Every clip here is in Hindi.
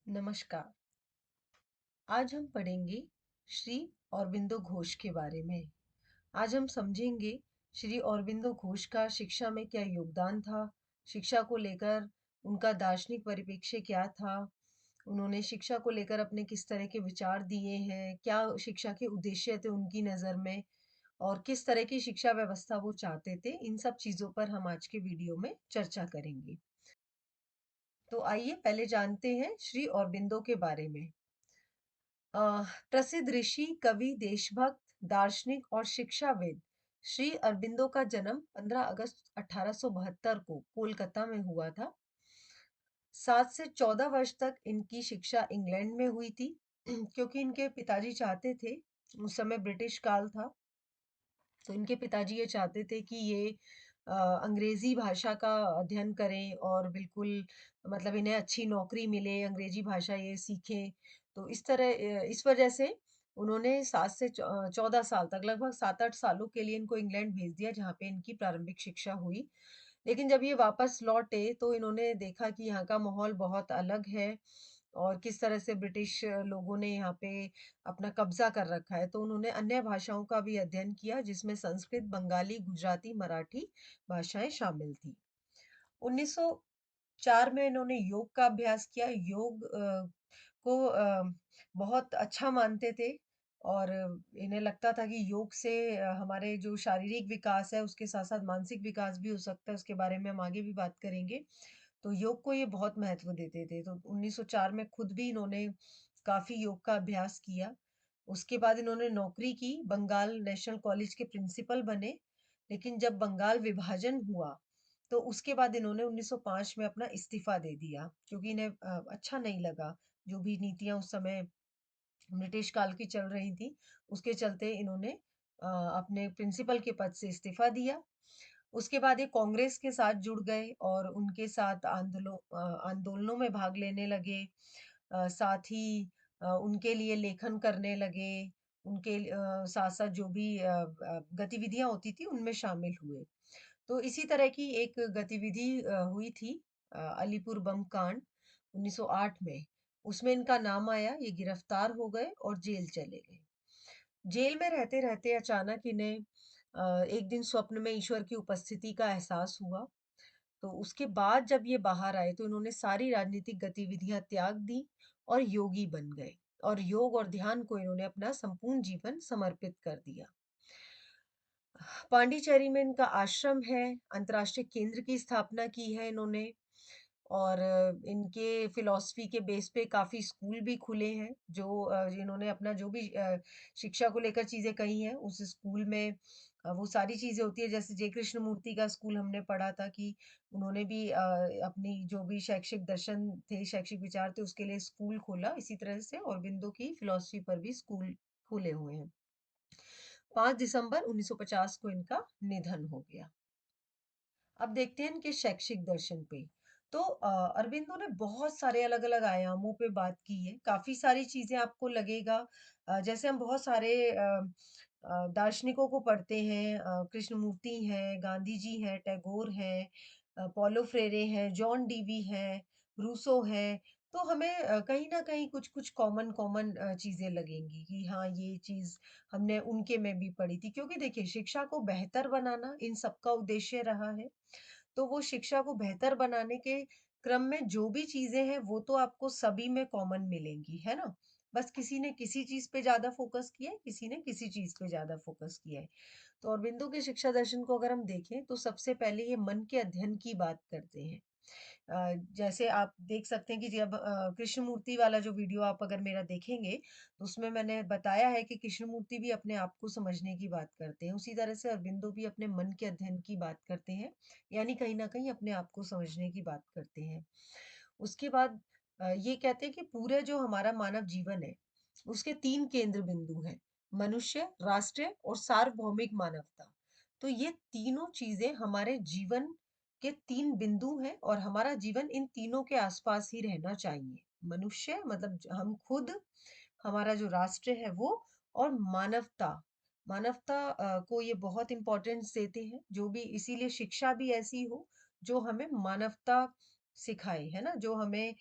नमस्कार। आज हम पढ़ेंगे श्री औरबिंदो घोष के बारे में। आज हम समझेंगे श्री औरबिंदो घोष का शिक्षा में क्या योगदान था, शिक्षा को लेकर उनका दार्शनिक परिप्रेक्ष्य क्या था, उन्होंने शिक्षा को लेकर अपने किस तरह के विचार दिए हैं, क्या शिक्षा के उद्देश्य थे उनकी नज़र में और किस तरह की शिक्षा व्यवस्था वो चाहते थे, इन सब चीज़ों पर हम आज के वीडियो में चर्चा करेंगे। तो आइए पहले जानते हैं श्री औरबिंदो के बारे में। प्रसिद्ध ऋषि, कवि, देशभक्त, दार्शनिक और शिक्षाविद श्री अरबिंदो का जन्म 15 अगस्त 1872 को कोलकाता में हुआ था। 7 से 14 वर्ष तक इनकी शिक्षा इंग्लैंड में हुई थी क्योंकि इनके पिताजी चाहते थे, उस समय ब्रिटिश काल था, तो इनके पिताजी ये चाहते थे कि ये अंग्रेजी भाषा का अध्ययन करें और बिल्कुल मतलब इन्हें अच्छी नौकरी मिले, अंग्रेजी भाषा ये सीखें। तो इस तरह इस वजह से उन्होंने 7 से 14 साल तक लगभग 7-8 सालों के लिए इनको इंग्लैंड भेज दिया जहाँ पे इनकी प्रारंभिक शिक्षा हुई। लेकिन जब ये वापस लौटे तो इन्होंने देखा कि यहाँ का माहौल बहुत अलग है और किस तरह से ब्रिटिश लोगों ने यहाँ पे अपना कब्जा कर रखा है। तो उन्होंने अन्य भाषाओं का भी अध्ययन किया जिसमें संस्कृत, बंगाली, गुजराती, मराठी भाषाएं शामिल थी। 1904 में इन्होंने योग का अभ्यास किया। योग को बहुत अच्छा मानते थे और इन्हें लगता था कि योग से हमारे जो शारीरिक विकास है उसके साथ-साथ मानसिक विकास भी हो सकता है, उसके बारे में हम आगे भी बात करेंगे। तो योग को ये बहुत महत्व देते थे। तो 1904 में खुद भी इन्होंने काफ़ी योग का अभ्यास किया। उसके बाद इन्होंने नौकरी की, बंगाल नेशनल कॉलेज के प्रिंसिपल बने। लेकिन जब बंगाल विभाजन हुआ, तो उसके बाद इन्होंने 1905 में अपना इस्तीफ़ा दे दिया क्योंकि इन्हें अच्छा नहीं लगा, जो भी नीतियाँ उस समय ब्रिटिश काल की चल रही थी, उसके चलते इन्होंने अपने प्रिंसिपल के पद से इस्तीफ़ा दिया। उसके बाद ये कांग्रेस के साथ जुड़ गए और उनके साथ आंदोलनों में भाग लेने लगे। साथ ही उनके लिए लेखन करने लगे। उनके साथ-साथ जो भी गतिविधियाँ होती थी उनमें शामिल हुए। तो इसी तरह की एक गतिविधि हुई थी अलीपुर बम कांड 1908 में। उसमें इनका नाम आया, ये गिरफ्तार हो गए और जेल चले गए। जेल में रहते-रहते अचानक इन्हें एक दिन स्वप्न में ईश्वर की उपस्थिति का एहसास हुआ। तो उसके बाद जब ये बाहर आए तो इन्होंने सारी राजनीतिक गतिविधियां त्याग दी और योगी बन गए और योग और ध्यान को इन्होंने अपना संपूर्ण जीवन समर्पित कर दिया। पांडिचेरी में इनका आश्रम है, अंतर्राष्ट्रीय केंद्र की स्थापना की है इन्होंने और इनके फिलॉसफी के बेस पे काफ़ी स्कूल भी खुले हैं, जो इन्होंने अपना जो भी शिक्षा को लेकर चीज़ें कही हैं, उस स्कूल में वो सारी चीज़ें होती है, जैसे जय कृष्णमूर्ति का स्कूल हमने पढ़ा था कि उन्होंने भी अपनी जो भी शैक्षिक दर्शन थे, शैक्षिक विचार थे, उसके लिए स्कूल खोला। इसी तरह से औरबिंदो की फिलॉसफी पर भी स्कूल खुले हुए हैं। 5 दिसंबर 1950 को इनका निधन हो गया। अब देखते हैं इनके शैक्षिक दर्शन पे। तो अरबिंदो ने बहुत सारे अलग-अलग आयामों पे बात की है। काफ़ी सारी चीज़ें आपको लगेगा जैसे हम बहुत सारे दार्शनिकों को पढ़ते हैं कृष्णमूर्ति हैं, गांधी जी हैं, टैगोर हैं पॉलो फ्रेरे हैं, जॉन डीवी हैं, रूसो हैं। तो हमें कहीं न कहीं कुछ-कुछ कॉमन चीज़ें लगेंगी कि हाँ, ये चीज़ हमने उनके में भी पढ़ी थी। क्योंकि देखिए शिक्षा को बेहतर बनाना इन सबका उद्देश्य रहा है। तो वो शिक्षा को बेहतर बनाने के क्रम में जो भी चीज़ें हैं, वो तो आपको सभी में कॉमन मिलेंगी, है ना? बस किसी ने किसी चीज़ पे ज़्यादा फ़ोकस किया है, किसी ने किसी चीज़ पे ज़्यादा फ़ोकस किया है। तो औरबिंदो के शिक्षा दर्शन को अगर हम देखें, तो सबसे पहले ये मन के अध्ययन की बात करते हैं। जैसे आप देख सकते हैं कि जब कृष्णमूर्ति वाला जो वीडियो आप अगर मेरा देखेंगे, तो उसमें मैंने बताया है कि कृष्णमूर्ति भी अपने आप को समझने की बात करते हैं। उसी तरह से अरबिंदो भी अपने मन के अध्ययन की बात करते हैं, यानी कहीं न कहीं अपने आप को समझने की बात करते हैं। उसके बाद ये कहते हैं कि पूरे जो हमारा मानव जीवन है, उसके 3 केंद्र बिंदु हैं, मनुष्य, राष्ट्र और सार्वभौमिक मानवता। तो ये तीनों चीज़ें हमारे जीवन के 3 बिंदु हैं और हमारा जीवन इन तीनों के आसपास ही रहना चाहिए। मनुष्य मतलब हम खुद, हमारा जो राष्ट्र है वो और मानवता। मानवता को ये बहुत इम्पोर्टेंस देते हैं, जो भी इसीलिए शिक्षा भी ऐसी हो, जो हमें मानवता सिखाए, है ना? जो हमें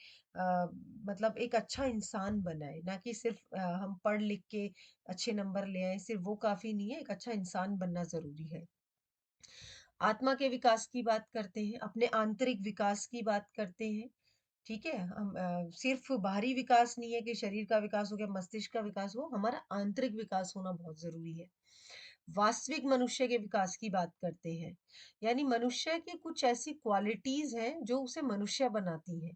मतलब एक अच्छा इंसान बनाए, ना कि सिर्फ़ हम पढ़ लिख के अच्छे नंबर ले आएँ, सिर्फ़ वो काफ़ी नहीं है, एक अच्छा इंसान बनना ज़रूरी है। आत्मा के विकास की बात करते हैं, अपने आंतरिक विकास की बात करते हैं, ठीक है? हम सिर्फ़ बाहरी विकास नहीं है कि शरीर का विकास हो गया, मस्तिष्क का विकास हुआ, हमारा आंतरिक विकास होना बहुत ज़रूरी है। वास्तविक मनुष्य के विकास की बात करते हैं, यानी मनुष्य की कुछ ऐसी क्वालिटीज़ हैं, जो उसे मनुष्य बनाती हैं,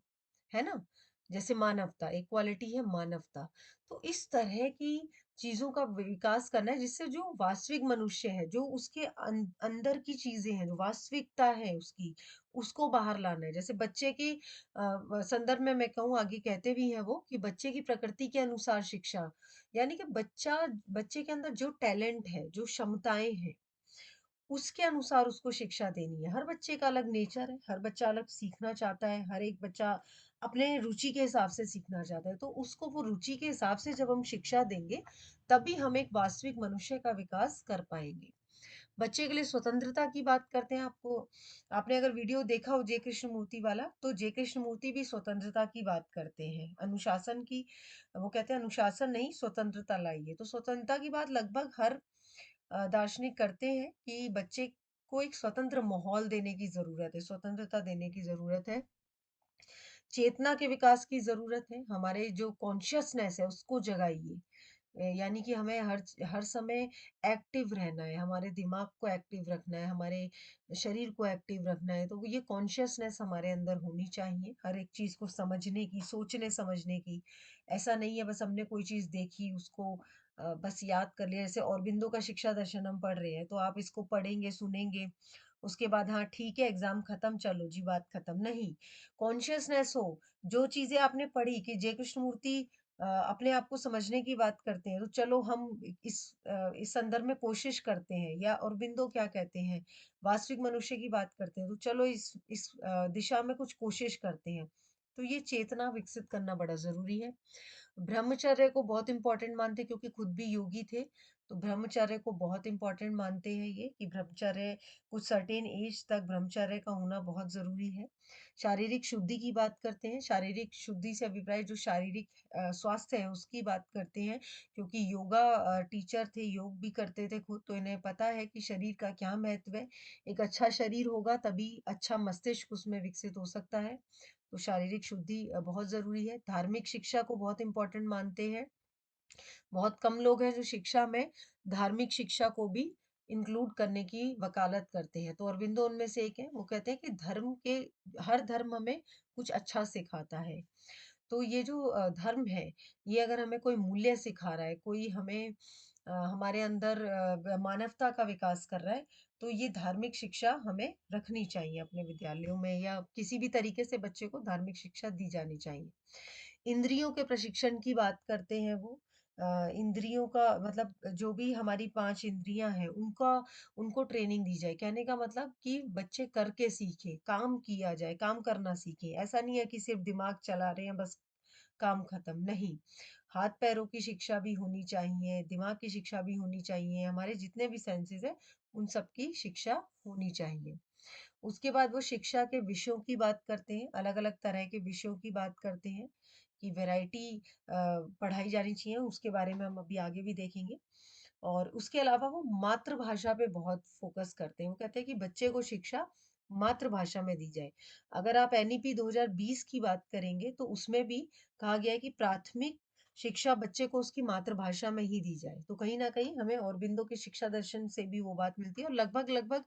है ना? जैसे मानवता, एक क्वालिटी है मानवता। तो इस तरह की चीज़ों का विकास करना है जिससे जो वास्तविक मनुष्य है, जो उसके अंदर की चीज़ें हैं, जो वास्तविकता है उसकी, उसको बाहर लाना है। जैसे बच्चे के संदर्भ में मैं कहूँ आगे कहते भी हैं वो कि बच्चे की प्रकृति के अनुसार शिक्षा, यानी कि बच्चे के अंदर जो टैलेंट है, जो क्षमताएँ हैं, उसके अनुसार उसको शिक्षा देनी है। हर बच्चे का अलग नेचर है, हर बच्चा अलग सीखना चाहता है, हर एक बच्चा अपने रुचि के हिसाब से सीखना चाहता है। तो उसको वो रुचि के हिसाब से जब हम शिक्षा देंगे, तभी हम एक वास्तविक मनुष्य का विकास कर पाएँगे। बच्चे के लिए स्वतंत्रता की बात करते हैं आपने अगर वीडियो देखा हो जे कृष्णमूर्ति वाला, तो जे कृष्णमूर्ति भी स्वतंत्रता की बात करते हैं। अनुशासन की वो कहते हैं अनुशासन नहीं स्वतंत्रता लाइए। तो स्वतंत्रता की बात लगभग हर दार्शनिक करते हैं कि बच्चे को एक स्वतंत्र माहौल देने की ज़रूरत है, स्वतंत्रता देने की ज़रूरत है। चेतना के विकास की ज़रूरत है, हमारे जो कॉन्शसनेस है उसको जगाइए। यानी कि हमें हर समय एक्टिव रहना है, हमारे दिमाग को एक्टिव रखना है, हमारे शरीर को एक्टिव रखना है, तो ये कॉन्शसनेस हमारे अंदर होनी चाहिए, हर एक चीज़ को समझने की, सोचने-समझने की। ऐसा नहीं है बस हमने कोई चीज़ देखी उसको बस याद कर लिया, जैसे औरबिंदो का शिक्षा दर्शन हम पढ़ रहे हैं, तो आप इसको पढ़ेंगे, सुनेंगे, उसके बाद हाँ ठीक है एग्ज़ाम खत्म, चलो जी बात खत्म, नहीं। कॉन्शसनेस हो, जो चीज़ें आपने पढ़ी कि जय कृष्णमूर्ति अपने आप को समझने की बात करते हैं, तो चलो हम इस संदर्भ में कोशिश करते हैं या औरबिंदो क्या कहते हैं, वास्तविक मनुष्य की बात करते हैं, तो चलो इस दिशा में कुछ कोशिश करते हैं। तो ये चेतना विकसित करना बड़ा ज़रूरी है। ब्रह्मचर्य को बहुत इम्पोर्टेंट मानते हैं क्योंकि खुद भी योगी थे, तो ब्रह्मचर्य को बहुत इम्पोर्टेंट मानते हैं ये कि ब्रह्मचर्य कुछ सर्टेन एज तक ब्रह्मचर्य का होना बहुत ज़रूरी है। शारीरिक शुद्धि की बात करते हैं, शारीरिक शुद्धि से अभिप्राय जो शारीरिक स्वास्थ्य है उसकी बात करते हैं क्योंकि योगा टीचर थे, योग भी करते थे खुद, तो इन्हें पता है कि शरीर का क्या महत्व है। एक अच्छा शरीर होगा तभी अच्छा मस्तिष्क उसमें विकसित हो सकता है। तो शारीरिक शुद्धि बहुत ज़रूरी है। धार्मिक शिक्षा को बहुत इम्पोर्टेंट मानते हैं। बहुत कम लोग हैं जो शिक्षा में धार्मिक शिक्षा को भी इंक्लूड करने की वकालत करते हैं। तो अरबिंदो उनमें से एक हैं। वो कहते हैं कि हर धर्म हमें कुछ अच्छा सिखाता है। तो ये जो धर्म है, ये अगर हमें कोई मूल्य सिखा रहा है, कोई हमें हमारे अंदर मानवता का विकास कर रहा है, तो ये धार्मिक शिक्षा हमें रखनी चाहिए अपने विद्यालयों में या किसी भी तरीके से बच्चे को धार्मिक शिक्षा दी जानी चाहिए। इंद्रियों के प्रशिक्षण की बात करते हैं वो। इंद्रियों का मतलब जो भी हमारी 5 इंद्रियाँ हैं, उनको ट्रेनिंग दी जाए। कहने का मतलब कि बच्चे करके सीखें, काम किया जाए, काम करना सीखें। ऐसा नहीं है कि सिर्फ़ दिमाग चला रहे हैं, बस काम खत्म, नहीं। हाथ-पैरों की शिक्षा भी होनी चाहिए, दिमाग की शिक्षा भी होनी चाहिए, हमारे जितने भी सेंसेस हैं, उन सब की शिक्षा होनी चाहिए। उसके बाद वो शिक्षा के विषयों की बात करते हैं, अलग-अलग तरह के विषयों की बात करते हैं कि वैरायटी पढ़ाई जानी चाहिए, उसके बारे में हम अभी आगे भी देखेंगे। और उसके अलावा वो मातृभाषा पे बहुत फ़ोकस करते हैं। वो कहते हैं कि बच्चे को शिक्षा मातृभाषा में दी जाए। अगर आप एनईपी 2020 की बात करेंगे, तो उसमें भी कहा गया है कि प्राथमिक शिक्षा बच्चे को उसकी मातृभाषा में ही दी जाए। तो कहीं न कहीं हमें औरबिंदो के शिक्षा दर्शन से भी वो बात मिलती है और लगभग-लगभग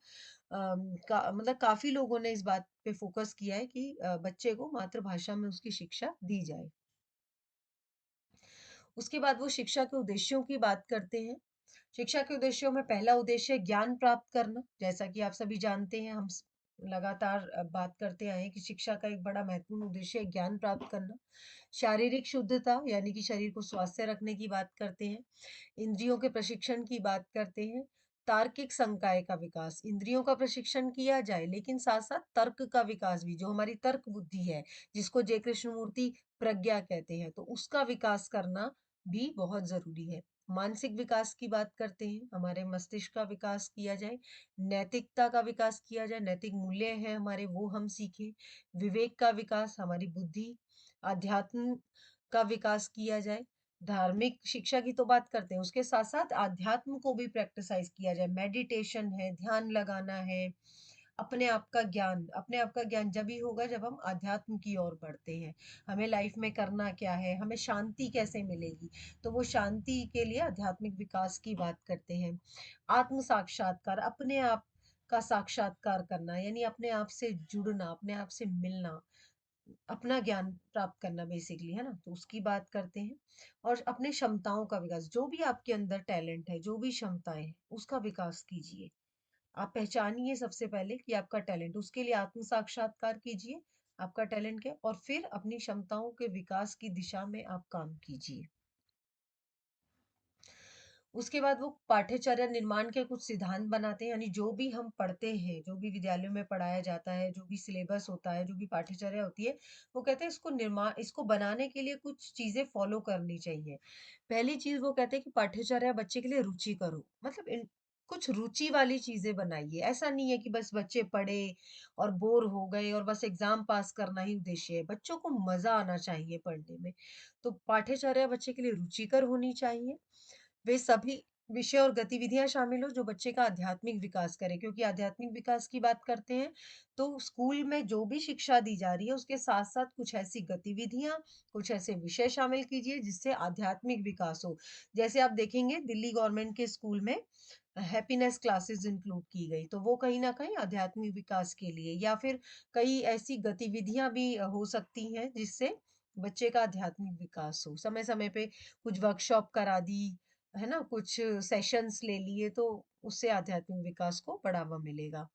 मतलब काफ़ी लोगों ने इस बात पे फ़ोकस किया है कि बच्चे को मातृभाषा में उसकी शिक्षा दी जाए। उसके बाद वो शिक्षा के उद्देश्यों की बात करते हैं। शिक्षा के उद्देश्यों में पहला उद्देश्य ज्ञान प्राप्त करना, जैसा कि आप सभी जानते हैं लगातार बात करते आए हैं कि शिक्षा का एक बड़ा महत्वपूर्ण उद्देश्य है ज्ञान प्राप्त करना। शारीरिक शुद्धता यानी कि शरीर को स्वस्थ रखने की बात करते हैं। इंद्रियों के प्रशिक्षण की बात करते हैं। तार्किक संकाय का विकास, इंद्रियों का प्रशिक्षण किया जाए लेकिन साथ-साथ तर्क का विकास भी, जो हमारी तर्क बुद्धि है, जिसको जय कृष्णमूर्ति प्रज्ञा कहते हैं, तो उसका विकास करना भी बहुत ज़रूरी है। मानसिक विकास की बात करते हैं, हमारे मस्तिष्क का विकास किया जाए, नैतिकता का विकास किया जाए, नैतिक मूल्य हैं हमारे वो हम सीखें, विवेक का विकास, हमारी बुद्धि, अध्यात्म का विकास किया जाए, धार्मिक शिक्षा की तो बात करते हैं, उसके साथ-साथ अध्यात्म को भी प्रैक्टिसाइज़ किया जाए, मेडिटेशन है, ध्यान लगाना है, अपने आप का ज्ञान जभी होगा जब हम अध्यात्म की ओर बढ़ते हैं। हमें लाइफ में करना क्या है, हमें शांति कैसे मिलेगी, तो वो शांति के लिए आध्यात्मिक विकास की बात करते हैं। आत्म साक्षात्कार, अपने आप का साक्षात्कार करना यानी अपने आप से जुड़ना, अपने आप से मिलना, अपना ज्ञान प्राप्त करना बेसिकली, है ना? तो उसकी बात करते हैं और अपने क्षमताओं का विकास, जो भी आपके अंदर टैलेंट है, जो भी क्षमताएँ हैं, उसका विकास कीजिए। आप पहचानिए सबसे पहले कि आपका टैलेंट, उसके लिए आत्म साक्षात्कार कीजिए, आपका टैलेंट क्या है और फिर अपनी क्षमताओं के विकास की दिशा में आप काम कीजिए। उसके बाद वो पाठ्यचर्या निर्माण के कुछ सिद्धांत बनाते हैं, यानी जो भी हम पढ़ते हैं, जो भी विद्यालयों में पढ़ाया जाता है, जो भी सिलेबस होता है, जो भी पाठ्यचर्या होती है, वो कहते हैं इसको बनाने के लिए कुछ चीज़ें फ़ॉलो करनी चाहिए। पहली चीज़ वो कहते हैं कि पाठ्यचर्या बच्चे के लिए रुचिकर हो, मतलब इन कुछ रुचि वाली चीज़ें बनाइए। ऐसा नहीं है कि बस बच्चे पढ़े और बोर हो गए और बस एग्ज़ाम पास करना ही उद्देश्य है। बच्चों को मज़ा आना चाहिए पढ़ने में। तो पाठ्यचर्या बच्चे के लिए रुचिकर होनी चाहिए। वे सभी विषय और गतिविधियाँ शामिल हो जो बच्चे का आध्यात्मिक विकास करे, क्योंकि आध्यात्मिक विकास की बात करते हैं तो स्कूल में जो भी शिक्षा दी जा रही है उसके साथ-साथ कुछ ऐसी गतिविधियाँ, कुछ ऐसे विषय शामिल कीजिए जिससे आध्यात्मिक विकास हो। जैसे आप देखेंगे दिल्ली गवर्नमेंट के स्कूल में हैप्पीनेस क्लासेस इंक्लूड की गई, तो वो कहीं न कहीं आध्यात्मिक विकास के लिए या फिर कई ऐसी गतिविधियाँ भी हो सकती हैं जिससे बच्चे का आध्यात्मिक विकास हो। समय-समय पे कुछ वर्कशॉप करा दी, है ना? कुछ सेशंस ले लिए तो उससे आध्यात्मिक विकास को बढ़ावा मिलेगा।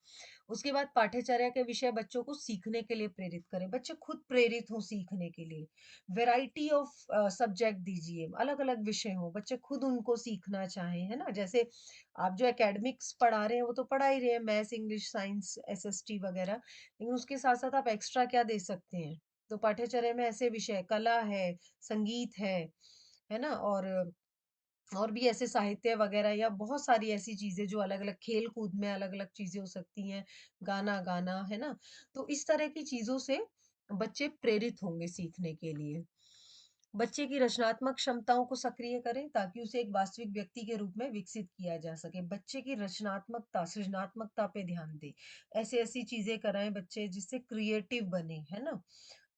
उसके बाद पाठ्यचर्या के विषय बच्चों को सीखने के लिए प्रेरित करें। बच्चे खुद प्रेरित हों सीखने के लिए। वैरायटी ऑफ सब्जेक्ट दीजिए, अलग-अलग विषय हों, बच्चे खुद उनको सीखना चाहें, है ना? जैसे आप जो एकेडमिक्स पढ़ा रहे हैं वो तो पढ़ा ही रहे हैं, मैथ्स, इंग्लिश, साइंस, एसएसटी वगैरह, लेकिन उसके साथ-साथ आप एक्स्ट्रा क्या दे सकते हैं? तो पाठ्यचर्या में ऐसे विषय कला है, संगीत है ना? और भी ऐसे साहित्य वगैरह या बहुत सारी ऐसी चीज़ें जो अलग-अलग खेल-कूद में अलग-अलग चीज़ें हो सकती हैं, गाना गाना, है ना? तो इस तरह की चीज़ों से बच्चे प्रेरित होंगे सीखने के लिए। बच्चे की रचनात्मक क्षमताओं को सक्रिय करें ताकि उसे एक वास्तविक व्यक्ति के रूप में विकसित किया जा सके। बच्चे की रचनात्मकता, सृजनात्मकता पे ध्यान दें। ऐसी-ऐसी चीज़ें कराएँ बच्चे जिससे क्रिएटिव बने, है ना?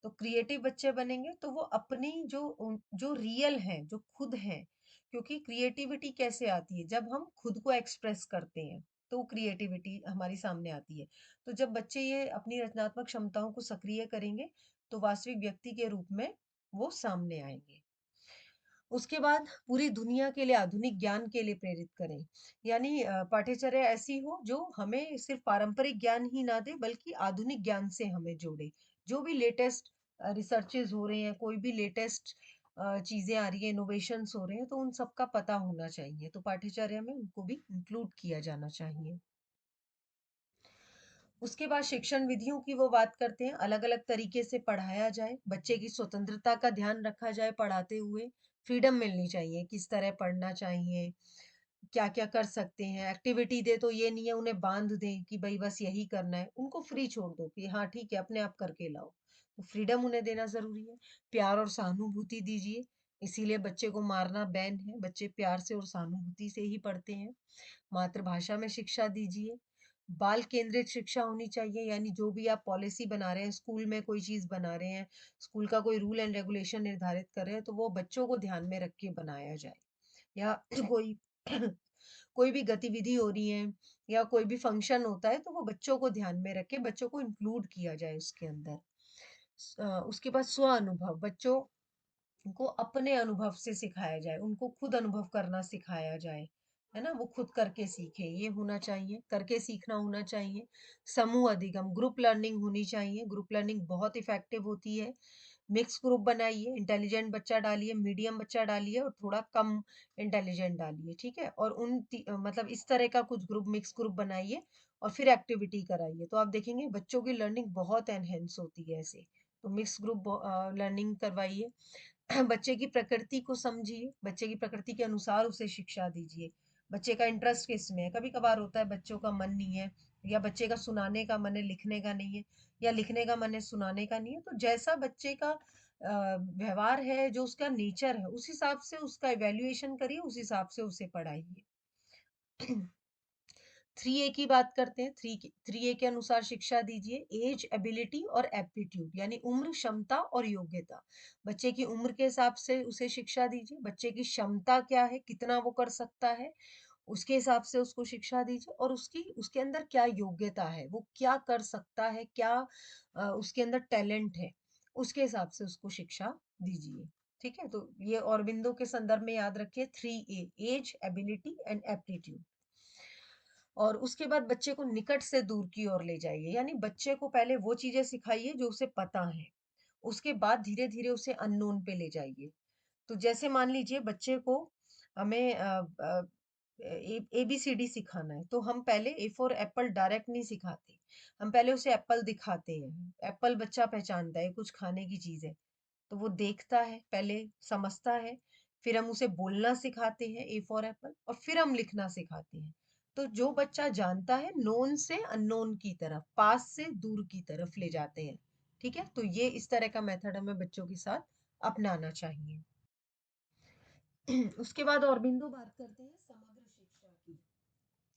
तो क्रिएटिव बच्चे बनेंगे तो वो अपनी जो रियल हैं, जो खुद हैं, क्योंकि क्रिएटिविटी कैसे आती है? जब हम खुद को एक्सप्रेस करते हैं, तो क्रिएटिविटी हमारी सामने आती है। तो जब बच्चे ये अपनी रचनात्मक क्षमताओं को सक्रिय करेंगे, तो वास्तविक व्यक्ति के रूप में वो सामने आएँगे। उसके बाद पूरी दुनिया के लिए आधुनिक ज्ञान के लिए प्रेरित करें। यानी पाठ्यचर्या ऐसी हो जो हमें सिर्फ पारंपरिक ज्ञान ही ना दे बल्कि आधुनिक ज्ञान से हमें जोड़े। जो भी लेटेस्ट रिसर्चेज़ हो रहे हैं, कोई भी लेटेस्ट चीज़ें आ रही हैं, इनोवेशंस हो रहे हैं, तो उन सब का पता होना चाहिए। तो पाठ्यचर्या में उनको भी इंक्लूड किया जाना चाहिए। उसके बाद शिक्षण विधियों की वो बात करते हैं, अलग-अलग तरीके से पढ़ाया जाए, बच्चे की स्वतंत्रता का ध्यान रखा जाए पढ़ाते हुए, फ्रीडम मिलनी चाहिए, किस तरह पढ़ना चाहिए, क्या-क्या कर सकते हैं, एक्टिविटी दे तो ये नहीं है उन्हें बाँध दें कि भई बस यही करना है, उनको फ्री छोड़ दो कि हाँ ठीक है, अपने आप करके लाओ। तो फ्रीडम उन्हें देना ज़रूरी है, प्यार और सहानुभूति दीजिए, इसीलिए बच्चे को मारना बैन है, बच्चे प्यार से और सहानुभूति से ही पढ़ते हैं। मातृभाषा में शिक्षा दीजिए, बाल केंद्रित शिक्षा होनी चाहिए, यानी जो भी आप पॉलिसी बना रहे हैं, स्कूल में कोई चीज़ बना रहे हैं, स्कूल का कोई रूल एंड रेगुलेशन निर्धारित कर रहे हैं, तो वो बच्चों को ध्यान में रख के बनाया जाए। या कोई कोई भी गतिविधि हो रही है या कोई भी फंक्शन होता है, तो वो बच्चों को ध्यान में रख के बच्चों को इंक्लूड किया जाए उसके अंदर। उसके बाद स्व अनुभव, बच्चों उनको अपने अनुभव से सिखाया जाए, उनको खुद अनुभव करना सिखाया जाए, है ना? वो खुद करके सीखें, ये होना चाहिए, करके सीखना होना चाहिए। समूह अधिगम, ग्रुप लर्निंग होनी चाहिए, ग्रुप लर्निंग बहुत इफ़ेक्टिव होती है। मिक्स ग्रुप बनाइए, इंटेलिजेंट बच्चा डालिए, मीडियम बच्चा डालिए और थोड़ा कम इंटेलिजेंट डालिए, ठीक है? और मतलब इस तरह का कुछ ग्रुप मिक्स ग्रुप बनाइए और फिर एक्टिविटी कराइए, तो आप देखेंगे बच्चों की लर्निंग बहुत एनहांस होती है ऐसे। तो मिक्स ग्रुप लर्निंग करवाइए। बच्चे की प्रकृति को समझिए, बच्चे की प्रकृति के अनुसार उसे शिक्षा दीजिए। बच्चे का इंटरेस्ट किसमें है? कभी-कभार होता है बच्चों का मन नहीं है, या बच्चे का सुनाने का मन है, लिखने का नहीं है, या लिखने का मन है, सुनाने का नहीं है। तो जैसा बच्चे का व्यवहार है, जो उसका नेचर है, उस हिसाब से उसका इवैल्यूएशन करिए, उस हिसाब से उसे पढ़ाइए। 3A की बात करते हैं। 3A के अनुसार शिक्षा दीजिए। एज, एबिलिटी और एप्टीट्यूड, यानी उम्र, क्षमता और योग्यता। बच्चे की उम्र के हिसाब से उसे शिक्षा दीजिए। बच्चे की क्षमता क्या है, कितना वो कर सकता है, उसके हिसाब से उसको शिक्षा दीजिए। और उसके अंदर क्या योग्यता है, वो क्या कर सकता है, क्या उसके अंदर टैलेंट है, उसके हिसाब से उसको शिक्षा दीजिए। ठीक है, तो ये औरबिंदो के संदर्भ में याद रखिए। 3A, as, ability and aptitude. और उसके बाद बच्चे को निकट से दूर की ओर ले जाइए, यानी बच्चे को पहले वो चीजें सिखाइए जो उसे पता है, उसके बाद धीरे धीरे उसे अननोन पे ले जाइए। तो जैसे मान लीजिए बच्चे को हमें ABCD सिखाना है, तो हम पहले ए फॉर एप्पल डायरेक्ट नहीं सिखाते, हम पहले उसे एप्पल दिखाते हैं। एप्पल बच्चा पहचानता है, कुछ खाने की चीज है, तो वो देखता है, पहले समझता है, फिर हम उसे बोलना सिखाते हैं ए फॉर एप्पल, और फिर हम लिखना सिखाते हैं। तो जो बच्चा जानता है, नोन से अननोन की तरफ, पास से दूर की तरफ ले जाते हैं। ठीक है, तो ये इस तरह का मेथड हमें बच्चों के साथ अपनाना चाहिए। उसके बाद औरबिंदो बात करते हैं समग्र शिक्षा की।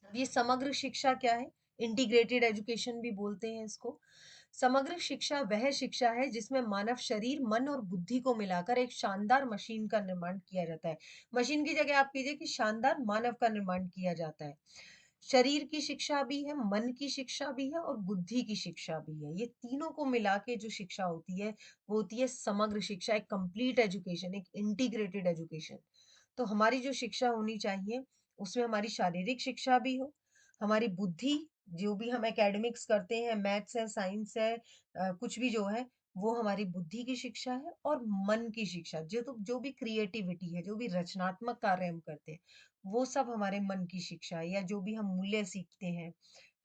अब ये समग्र शिक्षा क्या है? इंटीग्रेटेड एजुकेशन भी बोलते हैं इसको। समग्र शिक्षा वह शिक्षा है जिसमें मानव शरीर, मन और बुद्धि को मिलाकर एक शानदार मशीन का निर्माण किया जाता है। मशीन की जगह आप कीजिए कि शानदार मानव का निर्माण किया जाता है। शरीर की शिक्षा भी है, मन की शिक्षा भी है और बुद्धि की शिक्षा भी है। ये तीनों को मिला के जो शिक्षा होती है, वो होती है समग्र शिक्षा, एक कंप्लीट एजुकेशन, एक इंटीग्रेटेड एजुकेशन। तो हमारी जो शिक्षा होनी चाहिए, उसमें हमारी शारीरिक शिक्षा भी हो, हमारी बुद्धि, जो भी हम एकेडमिक्स करते हैं, मैथ्स है, साइंस है, कुछ भी जो है, वो हमारी बुद्धि की शिक्षा है। और मन की शिक्षा, जो भी क्रिएटिविटी है, जो भी रचनात्मक कार्य हम करते हैं, वो सब हमारे मन की शिक्षा है। या जो भी हम मूल्य सीखते हैं,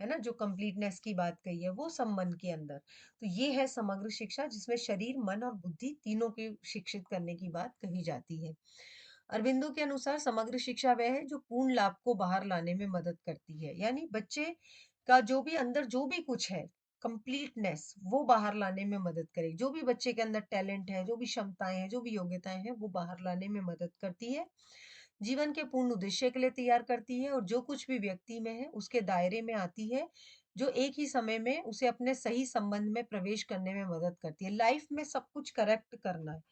है ना, जो कंप्लीटनेस की बात कही है, वो सब मन के अंदर। तो ये है समग्र शिक्षा, जिसमें शरीर, मन और बुद्धि तीनों के शिक्षित करने की बात कही जाती है। अरविंदो के अनुसार समग्र शिक्षा वह है जो पूर्ण लाभ को बाहर लाने में मदद करती है, यानी बच्चे का जो भी अंदर जो भी कुछ है, कंप्लीटनेस, वो बाहर लाने में मदद करे। जो भी बच्चे के अंदर टैलेंट है, जो भी क्षमताएं हैं, जो भी योग्यताएं हैं, वो बाहर लाने में मदद करती है, जीवन के पूर्ण उद्देश्य के लिए तैयार करती है, और जो कुछ भी व्यक्ति में है उसके दायरे में आती है, जो एक ही समय में उसे अपने सही संबंध में प्रवेश करने में मदद करती है। लाइफ में सब कुछ करेक्ट करना है,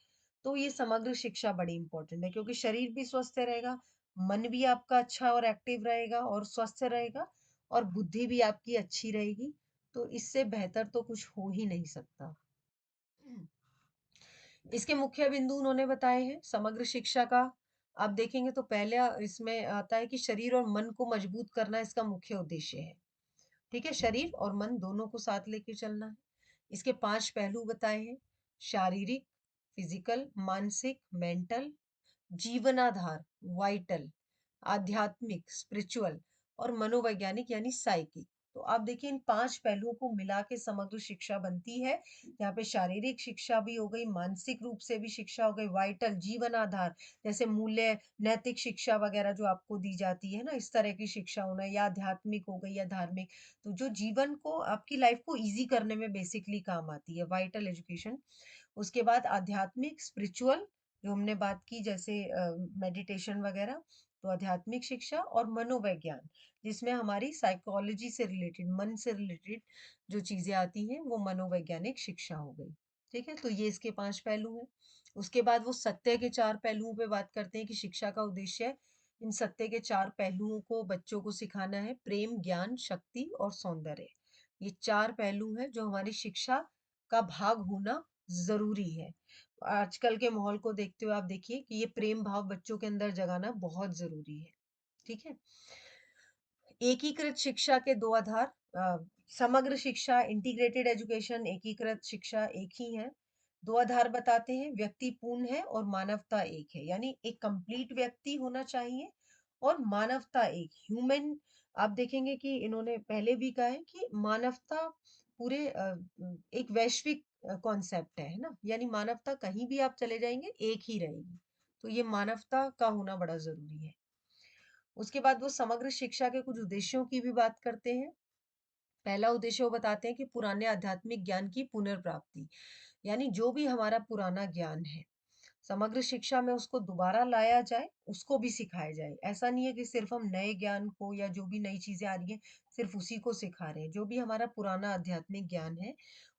तो ये समग्र शिक्षा बड़ी इंपॉर्टेंट है, क्योंकि शरीर भी स्वस्थ रहेगा, मन भी आपका अच्छा और एक्टिव रहेगा और स्वस्थ रहेगा, और बुद्धि भी आपकी अच्छी रहेगी। तो इससे बेहतर तो कुछ हो ही नहीं सकता। इसके मुख्य बिंदु उन्होंने बताए हैं समग्र शिक्षा का। आप देखेंगे तो पहले इसमें आता है कि शरीर और मन को मजबूत करना इसका मुख्य उद्देश्य है। ठीक है, शरीर और मन दोनों को साथ लेके चलना है। इसके 5 पहलू बताए हैं: शारीरिक, फिजिकल, मानसिक, मेंटल, जीवनाधार, वाइटल, आध्यात्मिक, स्पिरिचुअल, और मनोवैज्ञानिक यानी साइकिक। तो आप देखिए इन 5 पहलुओं को मिला के समग्र शिक्षा बनती है। यहाँ पे शारीरिक शिक्षा भी हो गई, मानसिक रूप से भी शिक्षा हो गई, वाइटल, जीवन आधार, जैसे मूल्य, नैतिक शिक्षा वगैरह जो आपको दी जाती है ना, इस तरह की शिक्षा होना, या आध्यात्मिक हो गई या धार्मिक, तो जो जीवन को, आपकी लाइफ को इजी करने में बेसिकली काम आती है, वाइटल एजुकेशन। उसके बाद आध्यात्मिक, स्पिरिचुअल, जो हमने बात की, जैसे मेडिटेशन वगैरह, तो आध्यात्मिक शिक्षा। और मनोविज्ञान, जिसमें हमारी साइकोलॉजी से रिलेटेड, मन से रिलेटेड जो चीजें आती हैं, वो मनोवैज्ञानिक शिक्षा हो गई। ठीक है, तो ये इसके 5 पहलू हैं। उसके बाद वो सत्य के 4 पहलुओं पे बात करते हैं कि शिक्षा का उद्देश्य है इन सत्य के 4 पहलुओं को बच्चों को सिखाना है: प्रेम, ज्ञान, शक्ति और सौंदर्य। ये 4 पहलू हैं जो हमारी शिक्षा का भाग होना जरूरी है। आजकल के माहौल को देखते हुए आप देखिए कि ये प्रेम भाव बच्चों के अंदर जगाना बहुत जरूरी है। ठीक है, एकीकृत शिक्षा के 2 आधार, समग्र शिक्षा, इंटीग्रेटेड एजुकेशन, एकीकृत शिक्षा एक ही है। 2 आधार बताते हैं: व्यक्ति पूर्ण है और मानवता एक है, यानी एक कंप्लीट व्यक्ति होना चाहिए और मानवता एक, ह्यूमन। आप देखेंगे कि इन्होंने पहले भी कहा है कि मानवता पूरे एक वैश्विक कॉन्सेप्ट है ना? यानी मानवता कहीं भी आप चले जाएँगे, एक ही रहेगी। तो ये मानवता का होना बड़ा ज़रूरी है। उसके बाद वो समग्र शिक्षा के कुछ उद्देश्यों की भी बात करते हैं। पहला उद्देश्य वो बताते हैं कि पुराने आध्यात्मिक ज्ञान की पुनर्प्राप्ति, यानी जो भी हमारा पुराना ज्ञान है, समग्र शिक्षा में उसको दोबारा लाया जाए, उसको भी सिखाया जाए। ऐसा नहीं है कि सिर्फ़ हम नए ज्ञान को या जो भी नई चीज़ें आ रही हैं, सिर्फ़ उसी को सिखा रहे हैं। जो भी हमारा पुराना आध्यात्मिक ज्ञान है,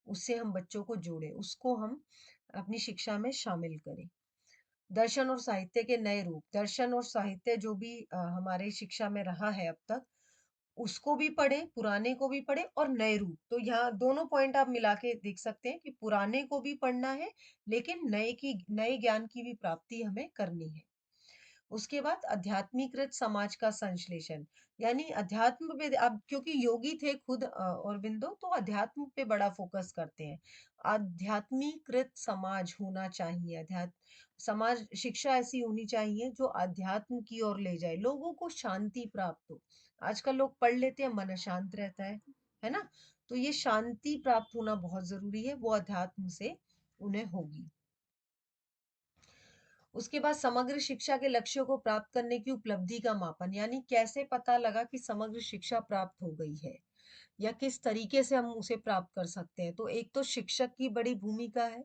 उससे हम बच्चों को जोड़ें, उसको हम अपनी शिक्षा में शामिल करें। दर्शन और साहित्य के नए रूप, दर्शन और साहित्य जो भी हमारे शिक्षा में रहा है अब तक, उसको भी पढ़ें, पुराने को भी पढ़ें और नए रूप। तो यहाँ दोनों पॉइंट आप मिला के देख सकते हैं कि पुराने को भी पढ़ना है, लेकिन नए ज्ञान की भी प्राप्ति हमें करनी है। उसके बाद आध्यात्मिकृत समाज का संश्लेषण, यानी अध्यात्म पे अब क्योंकि योगी थे खुद औरबिंदो, तो अध्यात्म पे बड़ा फोकस करते हैं। आध्यात्मिकृत समाज होना चाहिए, अध्यात्म समाज शिक्षा ऐसी होनी चाहिए जो अध्यात्म की ओर ले जाए, लोगों को शांति प्राप्त हो। आजकल लोग पढ़ लेते हैं, मन अशांत रहता है ना? तो ये शांति प्राप्त होना बहुत जरूरी है, वो अध्यात्म से उन्हें होगी। उसके बाद समग्र शिक्षा के लक्ष्यों को प्राप्त करने की उपलब्धि का मापन, यानी कैसे पता लगा कि समग्र शिक्षा प्राप्त हो गई है या किस तरीके से हम उसे प्राप्त कर सकते हैं। तो एक तो शिक्षक की बड़ी भूमिका है।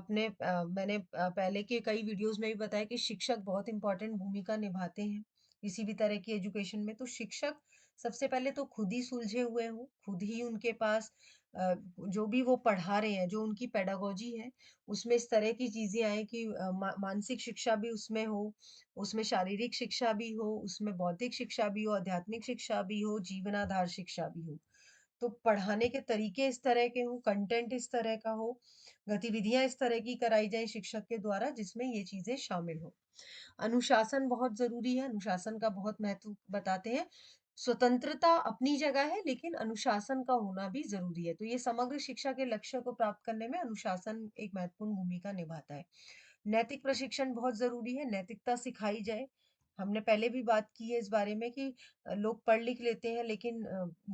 मैंने पहले के कई वीडियोस में भी बताया कि शिक्षक बहुत इंपॉर्टेंट भूमिका निभाते हैं किसी भी तरह की एजुकेशन में। तो शिक्षक सबसे पहले तो खुद ही सुलझे हुए हों, खुद ही उनके पास जो भी वो पढ़ा रहे हैं, जो उनकी पेडागोजी है, उसमें इस तरह की चीजें आए कि मानसिक शिक्षा भी उसमें हो, उसमें शारीरिक शिक्षा भी हो, उसमें बौद्धिक शिक्षा भी हो, आध्यात्मिक शिक्षा भी हो, जीवनाधार शिक्षा भी हो। तो पढ़ाने के तरीके इस तरह के हों, कंटेंट इस तरह का हो, गतिविधियाँ इस तरह की कराई जाएँ शिक्षक के द्वारा जिसमें ये चीज़ें शामिल हों। अनुशासन बहुत ज़रूरी है, अनुशासन का बहुत महत्व बताते हैं। स्वतंत्रता अपनी जगह है, लेकिन अनुशासन का होना भी ज़रूरी है। तो ये समग्र शिक्षा के लक्ष्य को प्राप्त करने में अनुशासन एक महत्वपूर्ण भूमिका निभाता है। नैतिक प्रशिक्षण बहुत ज़रूरी है, नैतिकता सिखाई जाए। हमने पहले भी बात की है इस बारे में कि लोग पढ़ लिख लेते हैं, लेकिन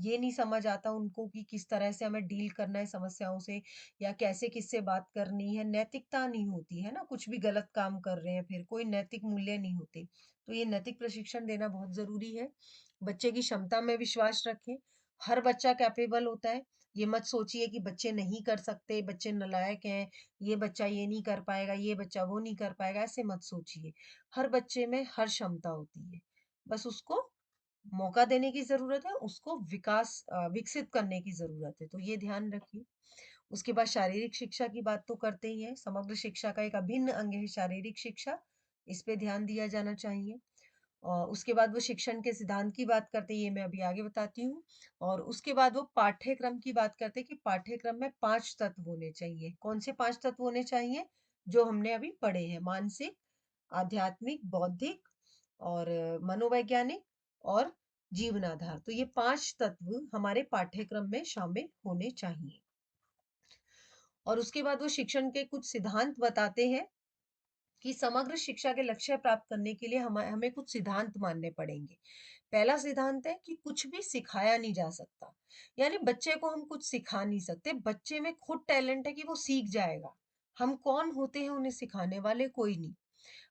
ये नहीं समझ आता उनको कि किस तरह से हमें डील करना है समस्याओं से या कैसे किससे बात करनी है। नैतिकता नहीं होती है ना, कुछ भी गलत काम कर रहे हैं, फिर कोई नैतिक मूल्य नहीं होते। तो ये नैतिक प्रशिक्षण देना बहुत ज़रूरी है। बच्चे की क्षमता में विश्वास रखें। हर बच्चा कैपेबल होता है। ये मत सोचिए कि बच्चे नहीं कर सकते, बच्चे नालायक हैं, ये बच्चा ये नहीं कर पाएगा, ये बच्चा वो नहीं कर पाएगा, ऐसे मत सोचिए। हर बच्चे में हर क्षमता होती है। बस उसको मौका देने की ज़रूरत है, उसको विकसित करने की ज़रूरत है, तो ये ध्यान रखिए। उसके बाद शारीरिक शिक्षा की बात तो करते ही हैं, समग्र शिक्षा का एक अभिन्न अंग है शारीरिक शिक्षा, इस पे ध्यान दिया जाना चाहिए। उसके बाद वो शिक्षण के सिद्धांत की बात करते हैं, ये मैं अभी आगे बताती हूँ। और उसके बाद वो पाठ्यक्रम की बात करते हैं कि पाठ्यक्रम में 5 तत्व होने चाहिए। कौन से 5 तत्व होने चाहिए? जो हमने अभी पढ़े हैं, मानसिक, आध्यात्मिक, बौद्धिक और मनोवैज्ञानिक और जीवनाधार। तो ये 5 तत्व हमारे पाठ्यक्रम में शामिल होने चाहिए। और उसके बाद वो शिक्षण के कुछ सिद्धांत बताते हैं कि समग्र शिक्षा के लक्ष्य प्राप्त करने के लिए हमें कुछ सिद्धांत मानने पड़ेंगे। पहला सिद्धांत है कि कुछ भी सिखाया नहीं जा सकता, यानी बच्चे को हम कुछ सिखा नहीं सकते। बच्चे में खुद टैलेंट है कि वो सीख जाएगा। हम कौन होते हैं उन्हें सिखाने वाले? कोई नहीं।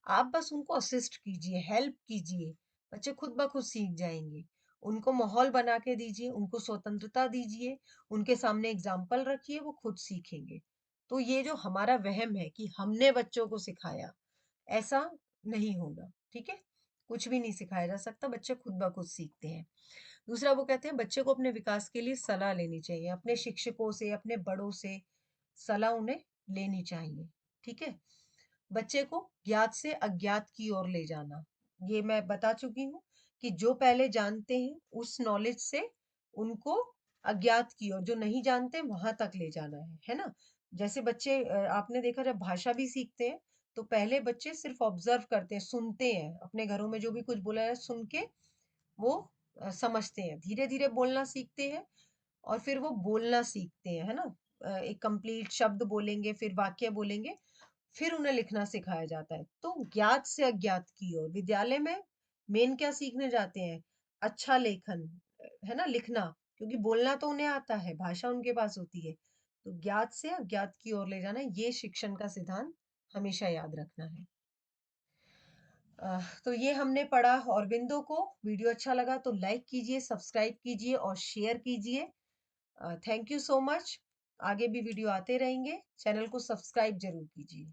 आप बस उनको असिस्ट कीजिए, हेल्प कीजिए, बच्चे खुद ब खुद सीख जाएंगे। उनको माहौल बना के दीजिए, उनको स्वतंत्रता दीजिए, उनके सामने एग्जाम्पल रखिए, वो खुद सीखेंगे। तो ये जो हमारा वहम है कि हमने बच्चों को सिखाया, ऐसा नहीं होगा, ठीक है? कुछ भी नहीं सिखाया जा सकता, बच्चे खुद ब खुद सीखते हैं। दूसरा वो कहते हैं बच्चे को अपने विकास के लिए सलाह लेनी चाहिए, अपने शिक्षकों से, अपने बड़ों से सलाह उन्हें लेनी चाहिए, ठीक है? बच्चे को ज्ञात से अज्ञात की ओर ले जाना, ये मैं बता चुकी हूँ कि जो पहले जानते हैं उस नॉलेज से उनको अज्ञात की ओर, जो नहीं जानते वहां तक ले जाना है ना? जैसे बच्चे आपने देखा जब भाषा भी सीखते हैं, तो पहले बच्चे सिर्फ ऑब्जर्व करते हैं, सुनते हैं, अपने घरों में जो भी कुछ बोला है सुन के वो समझते हैं, धीरे धीरे बोलना सीखते हैं और फिर वो बोलना सीखते हैं, है ना? एक कंप्लीट शब्द बोलेंगे, फिर वाक्य बोलेंगे, फिर उन्हें लिखना सिखाया जाता है। तो ज्ञात से अज्ञात की ओर विद्यालय में मेन क्या सीखने जाते हैं? अच्छा लेखन, है ना? लिखना, क्योंकि बोलना तो उन्हें आता है, भाषा उनके पास होती है। तो ज्ञात से अज्ञात की ओर ले जाना, ये शिक्षण का सिद्धांत हमेशा याद रखना है। तो ये हमने पढ़ा औरबिंदो को। वीडियो अच्छा लगा तो लाइक कीजिए, सब्सक्राइब कीजिए और शेयर कीजिए। Thank you so much. आगे भी वीडियो आते रहेंगे। चैनल को सब्सक्राइब ज़रूर कीजिए।